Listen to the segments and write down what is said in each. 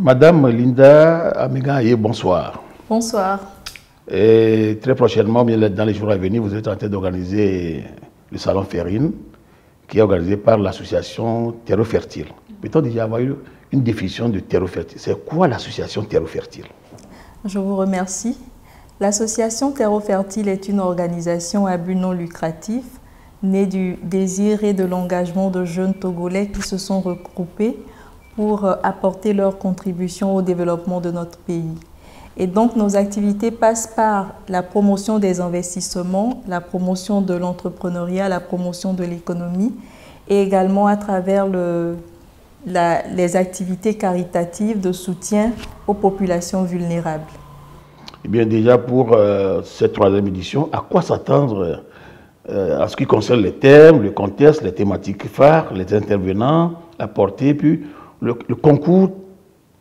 Madame Linda Amigaye, bonsoir. Bonsoir. Et très prochainement, bien dans les jours à venir, vous êtes en train d'organiser le Salon Férine, qui est organisé par l'association Terreau Fertile. Peut-on déjà avoir eu une définition de Terreau Fertile? C'est quoi l'association Terreau Fertile? Je vous remercie. L'association Terreau Fertile est une organisation à but non lucratif, née du désir et de l'engagement de jeunes Togolais qui se sont regroupés pour apporter leur contribution au développement de notre pays. Et donc nos activités passent par la promotion des investissements, la promotion de l'entrepreneuriat, la promotion de l'économie et également à travers les activités caritatives de soutien aux populations vulnérables. Eh bien déjà pour cette troisième édition, à quoi s'attendre en ce qui concerne les thèmes, le contexte, les thématiques phares, les intervenants, la portée, puis le concours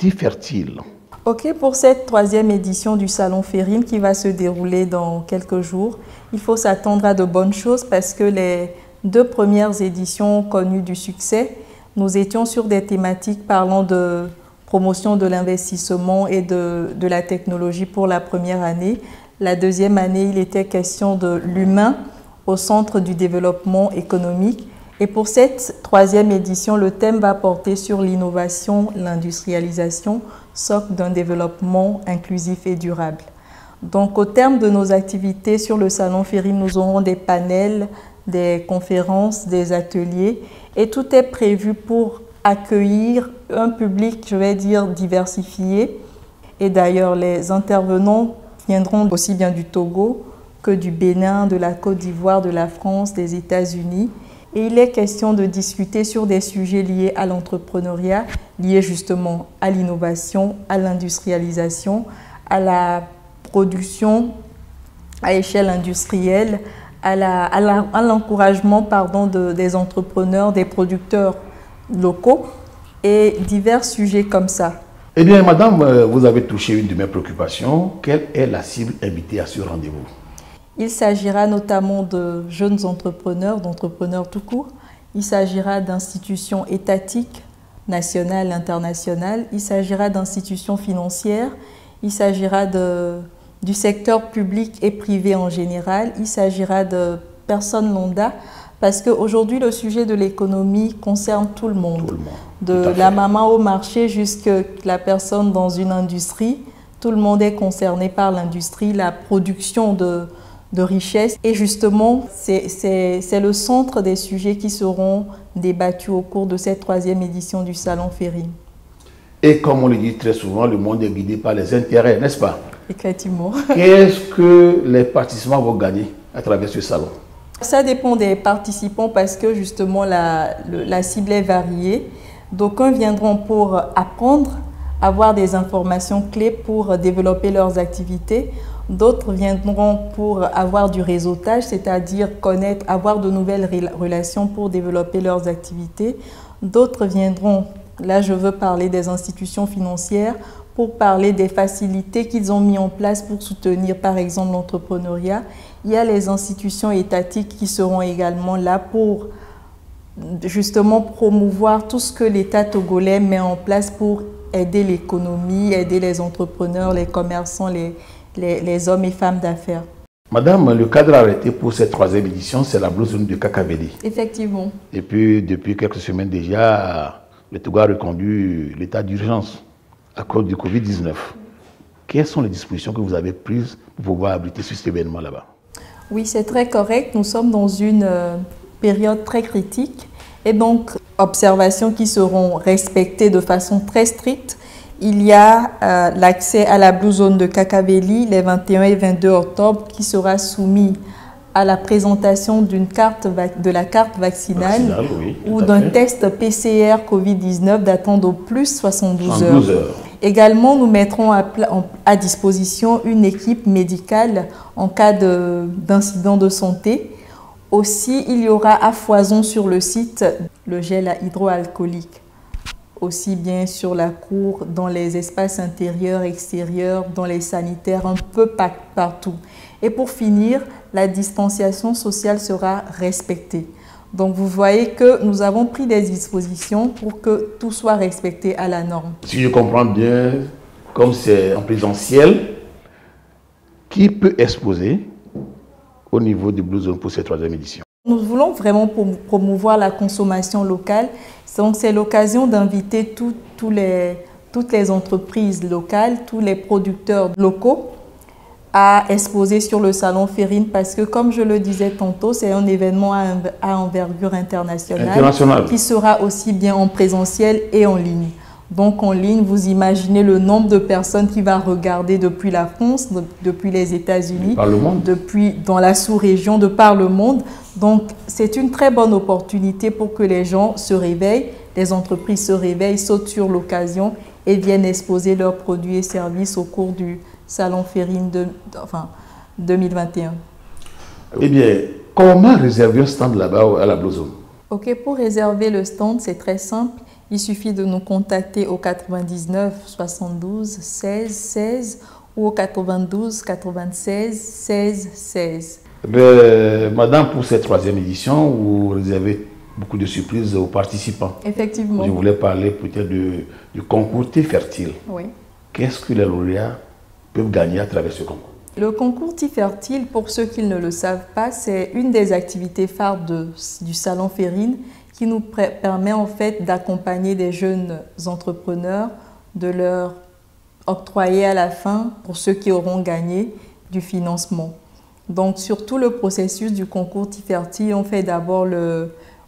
fertile. Ok, pour cette troisième édition du Salon Férine qui va se dérouler dans quelques jours, il faut s'attendre à de bonnes choses parce que les deux premières éditions ont connu du succès. Nous étions sur des thématiques parlant de promotion de l'investissement et de la technologie pour la première année. La deuxième année, il était question de l'humain au centre du développement économique. Et pour cette troisième édition, le thème va porter sur l'innovation, l'industrialisation, socle d'un développement inclusif et durable. Donc, au terme de nos activités sur le Salon Férine, nous aurons des panels, des conférences, des ateliers et tout est prévu pour accueillir un public, je vais dire, diversifié. Et d'ailleurs, les intervenants viendront aussi bien du Togo que du Bénin, de la Côte d'Ivoire, de la France, des États-Unis. Et il est question de discuter sur des sujets liés à l'entrepreneuriat, liés justement à l'innovation, à l'industrialisation, à la production à échelle industrielle, à l'encouragement des entrepreneurs, des producteurs locaux et divers sujets comme ça. Eh bien, madame, vous avez touché une de mes préoccupations. Quelle est la cible invitée à ce rendez-vous? Il s'agira notamment de jeunes entrepreneurs, d'entrepreneurs tout court. Il s'agira d'institutions étatiques, nationales, internationales. Il s'agira d'institutions financières. Il s'agira du secteur public et privé en général. Il s'agira de personnes lambda parce qu'aujourd'hui, le sujet de l'économie concerne tout le monde. Tout le monde. De la maman au marché jusqu'à la personne dans une industrie. Tout le monde est concerné par l'industrie, la production de richesse. Et justement, c'est le centre des sujets qui seront débattus au cours de cette troisième édition du Salon Férine. Et comme on le dit très souvent, le monde est guidé par les intérêts, n'est-ce pas? Effectivement. Qu'est-ce que les participants vont gagner à travers ce salon? Ça dépend des participants parce que justement la cible est variée. D'aucuns viendront pour apprendre, avoir des informations clés pour développer leurs activités. D'autres viendront pour avoir du réseautage, c'est-à-dire connaître, avoir de nouvelles relations pour développer leurs activités. D'autres viendront, là je veux parler des institutions financières, pour parler des facilités qu'ils ont mis en place pour soutenir par exemple l'entrepreneuriat. Il y a les institutions étatiques qui seront également là pour justement promouvoir tout ce que l'État togolais met en place pour aider l'économie, aider les entrepreneurs, les commerçants, les hommes et femmes d'affaires. Madame, le cadre arrêté pour cette troisième édition, c'est la Blue Zone de Kakaveli. Effectivement. Et puis, depuis quelques semaines déjà, le Togo a reconduit l'état d'urgence à cause du Covid-19. Quelles sont les dispositions que vous avez prises pour pouvoir abriter ce événement là-bas? Oui, c'est très correct. Nous sommes dans une période très critique et donc observations qui seront respectées de façon très stricte. Il y a l'accès à la Blue Zone de Kakaveli les 21 et 22 octobre qui sera soumis à la présentation de la carte vaccinale oui, ou d'un test PCR Covid-19 datant d'au plus 72 heures. Également, nous mettrons à disposition une équipe médicale en cas d'incident de santé. Aussi, il y aura à foison sur le site le gel hydroalcoolique, aussi bien sur la cour, dans les espaces intérieurs, extérieurs, dans les sanitaires, un peu partout. Et pour finir, la distanciation sociale sera respectée. Donc vous voyez que nous avons pris des dispositions pour que tout soit respecté à la norme. Si je comprends bien, comme c'est en présentiel, qui peut exposer au niveau du Blue Zone pour cette 3e édition? Nous voulons vraiment promouvoir la consommation locale. Donc c'est l'occasion d'inviter toutes les entreprises locales, tous les producteurs locaux à exposer sur le Salon Férine parce que, comme je le disais tantôt, c'est un événement à envergure internationale qui sera aussi bien en présentiel et en ligne. Donc en ligne, vous imaginez le nombre de personnes qui va regarder depuis la France, depuis les États-Unis, depuis dans la sous-région, de par le monde. Donc c'est une très bonne opportunité pour que les gens se réveillent, les entreprises se réveillent, sautent sur l'occasion et viennent exposer leurs produits et services au cours du Salon Férine 2021. Eh bien, comment réserver un stand là-bas à la Blue Zone? Ok, pour réserver le stand, c'est très simple. Il suffit de nous contacter au 99 72 16 16 ou au 92 96 16 16. Madame, pour cette 3e édition, vous réservez beaucoup de surprises aux participants. Effectivement. Je voulais parler peut-être du concours Thé Fertile. Oui. Qu'est-ce que les lauréats peuvent gagner à travers ce concours? Le concours Thé Fertile, pour ceux qui ne le savent pas, c'est une des activités phares du Salon Férine qui nous permet en fait d'accompagner des jeunes entrepreneurs, de leur octroyer à la fin, pour ceux qui auront gagné, du financement. Donc sur tout le processus du concours Thé Fertile, on fait d'abord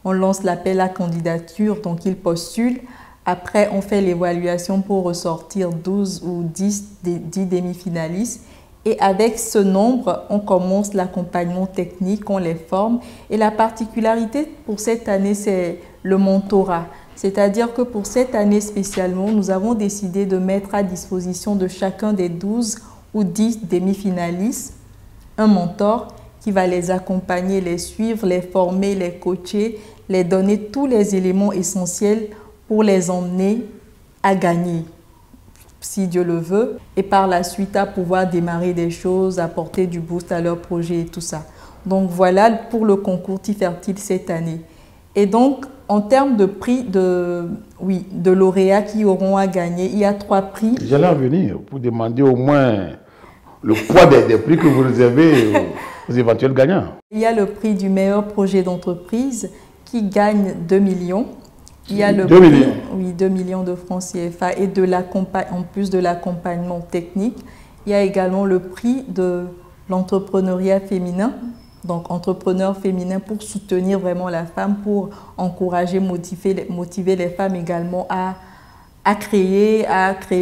on lance l'appel à candidature, donc ils postulent. Après, on fait l'évaluation pour ressortir 12 ou 10 demi-finalistes. Et avec ce nombre, on commence l'accompagnement technique, on les forme. Et la particularité pour cette année, c'est le mentorat. C'est-à-dire que pour cette année spécialement, nous avons décidé de mettre à disposition de chacun des 12 ou 10 demi-finalistes un mentor qui va les accompagner, les suivre, les former, les coacher, les donner tous les éléments essentiels pour les emmener à gagner, si Dieu le veut, et par la suite à pouvoir démarrer des choses, apporter du boost à leur projet et tout ça. Donc voilà pour le concours Thé Fertile cette année. Et donc, en termes de prix de lauréats qui auront à gagner, il y a 3 prix. J'allais en venir pour demander au moins le poids des prix que vous réservez aux éventuels gagnants. Il y a le prix du meilleur projet d'entreprise qui gagne 2 millions. Il y a le 2 prix, millions. Oui, 2 millions de francs CFA et en plus de l'accompagnement technique, il y a également le prix de l'entrepreneuriat féminin, donc entrepreneur féminin pour soutenir vraiment la femme, pour encourager, motiver les femmes également à créer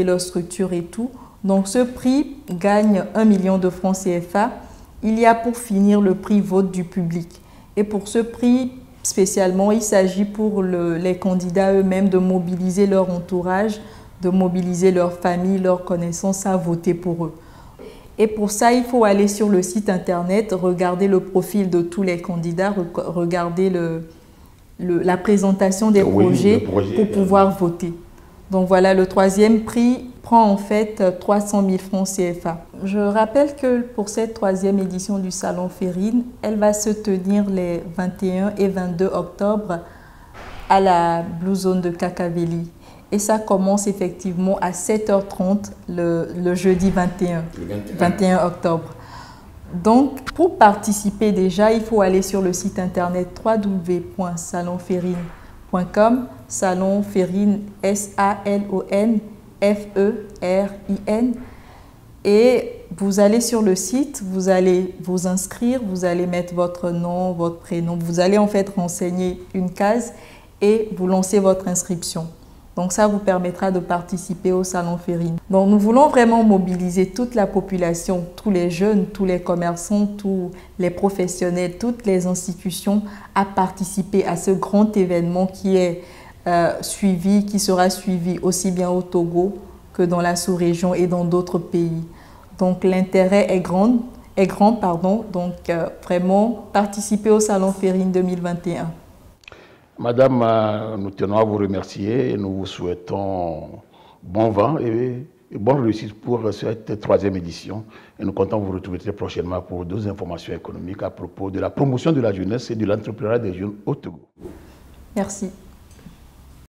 leur structure et tout. Donc ce prix gagne 1 million de francs CFA. Il y a pour finir le prix vote du public. Et pour ce prix, spécialement, il s'agit pour les candidats eux-mêmes de mobiliser leur entourage, de mobiliser leur famille, leurs connaissances à voter pour eux. Et pour ça, il faut aller sur le site internet, regarder le profil de tous les candidats, regarder la présentation des projets pour pouvoir voter. Donc voilà, le 3e prix prend en fait 300 000 francs CFA. Je rappelle que pour cette 3e édition du Salon Férine, elle va se tenir les 21 et 22 octobre à la Blue Zone de Kakaveli. Et ça commence effectivement à 7h30 le jeudi 21 octobre. Donc, pour participer déjà, il faut aller sur le site internet www.salonferine.com, Salon Férine, SALONFERIN. Et vous allez sur le site, vous allez vous inscrire, vous allez mettre votre nom, votre prénom. Vous allez en fait renseigner une case et vous lancez votre inscription. Donc ça vous permettra de participer au Salon Férine. Donc nous voulons vraiment mobiliser toute la population, tous les jeunes, tous les commerçants, tous les professionnels, toutes les institutions à participer à ce grand événement qui est qui sera suivi aussi bien au Togo que dans la sous-région et dans d'autres pays. Donc l'intérêt est grand, donc vraiment participer au Salon Férine 2021. Madame, nous tenons à vous remercier et nous vous souhaitons bon vent et et bonne réussite pour cette troisième édition. Et nous comptons vous retrouver très prochainement pour d'autres informations économiques à propos de la promotion de la jeunesse et de l'entrepreneuriat des jeunes au Togo. Merci.